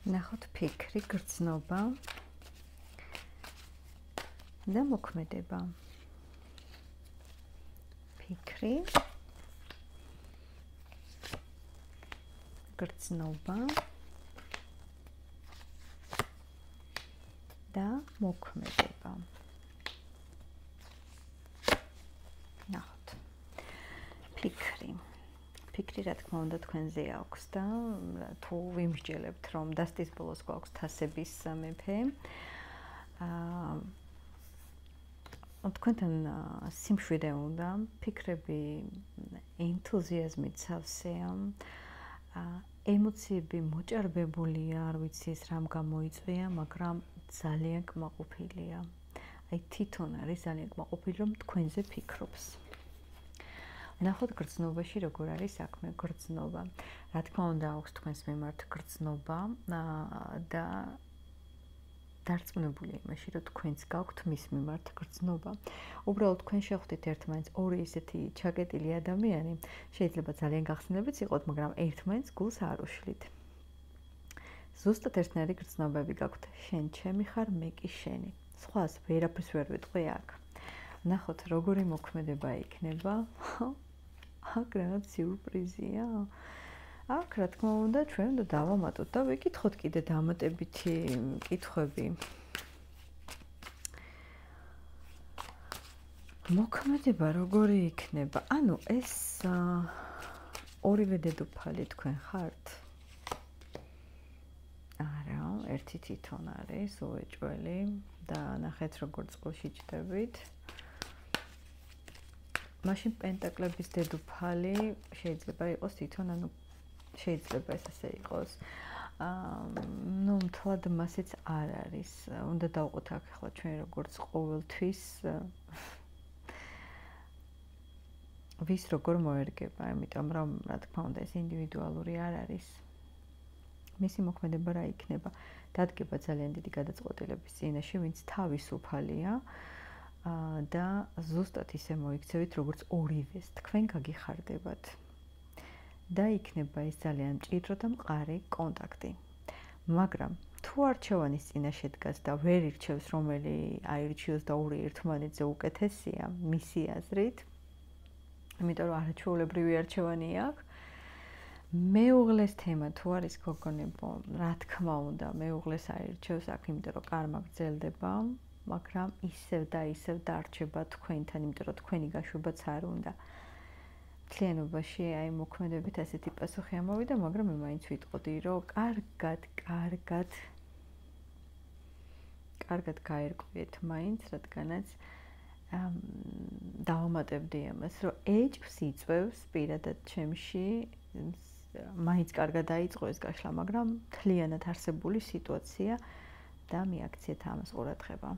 ნახოთ ფიქრი, გრძნობა და მოქმედება. ფიქრი, გრძნობა და მოქმედება. ნახოთ. ფიქრი, რა თქმა უნდა, თქვენზე აქვს და თუ ვიმსჯელებთ, რომ დასტის ბოლოს გვაქვს თასების მეფე, თქვენთან სიმშვიდე უნდა, ფიქრები ენთუზიაზმით სავსეა, ემოციები მოჭარბებულია, არ ვიცი ეს რამ გამოიწვია, მაგრამ ძალიან კმაყოფილია. აი თვითონ არის ძალიან კმაყოფილი, რომ თქვენზე ფიქრობს. ნახოთ გრძნობაში როგორ არის საქმე, გრძნობა. რა თქმა უნდა, აქვს თქვენს მიმართ გრძნობა და დარწმუნებულია იმაში, რომ თქვენც გაქვთ მის მიმართ გრძნობა. უბრალოდ თქვენ შეხვდით ერთმანეთს ორი ისეთი ჩაკეტილი ადამიანი, შეიძლება ძალიან გახსნილებიც იყოთ, მაგრამ ერთმანეთს გულს არ უშლით. ზუსტად ერთნაირი გრძნობები გაქვთ. შენ ჩემი ხარ, მე კი შენი. სხვას ვერაფერს ვერ ვიტყვი აქ. ნახოთ როგორი მოქმედება იქნება. აქ რაღაც სიურპრიზია. აქ რა თქმა უნდა ჩვენ უნდა დავამატოთ და ვიკითხოთ კიდე დამატებითი კითხვები. მოქმედება როგორი იქნება? ანუ ეს ორივე დედოფალი თქვენ ხართ? არა, ერთი თვითონ არის უეჭველი და ნახეთ როგორ წყალში ჭდებით. მაშინ პენტაკლების დედოფალი შეიძლება იყოს თვითონ, ანუ შეიძლება ეს ასე იყოს. ნუ მთლად მასეც არ არის. უნდა დავყოთ აქ ახლა ჩვენ როგორც ყოველთვის ვის როგორ მოერგება, იმიტომ რომ რა თქმა უნდა ეს ინდივიდუალური არ არის. მისი მოქმედება რა იქნება? დადგება ძალიან დიდი გადაწყვეტილების წინაშე, ვინც თავისუფალია და ზუსტად ისე მოიქცევით, როგორც ორივეს თქვენ გაგიხარდებათ. და იქნება ეს ძალიან მჭიდრო და მყარი კონტაქტი. მაგრამ თუ არჩევანის წინაშე დგას და ვერ ირჩევს, რომელი აირჩიოს და ორი ერთმანეთზე უკეთესია, მისი აზრით, იმიტომ რომ არაჩვეულებრივი არჩევანი აქვს. მეუღლეს თემა თუ არის გოგონებო, რა თქმა უნდა, მეუღლეს აირჩევს აქ, იმიტომ რომ კარმა გრძელდება, მაგრამ ისევ და ისევ დარჩება თქვენთან, იმიტომ რომ თქვენი გაშვებაც არ უნდა. მთლიანობაში აი მოქმედებით ასეთი პასუხი ამოვიდა, მაგრამ მე მაინც ვიტყოდი, რომ კარგად გაერკვიეთ მაინც, რადგანაც დავამატებდი ამას, რომ ეჭვს იწვევს პირადად ჩემში, მაინც კარგად დაიწყო ეს გაშლა, მაგრამ მთლიანად არსებული სიტუაცია და მიაქციეთ ამას ყურადღება.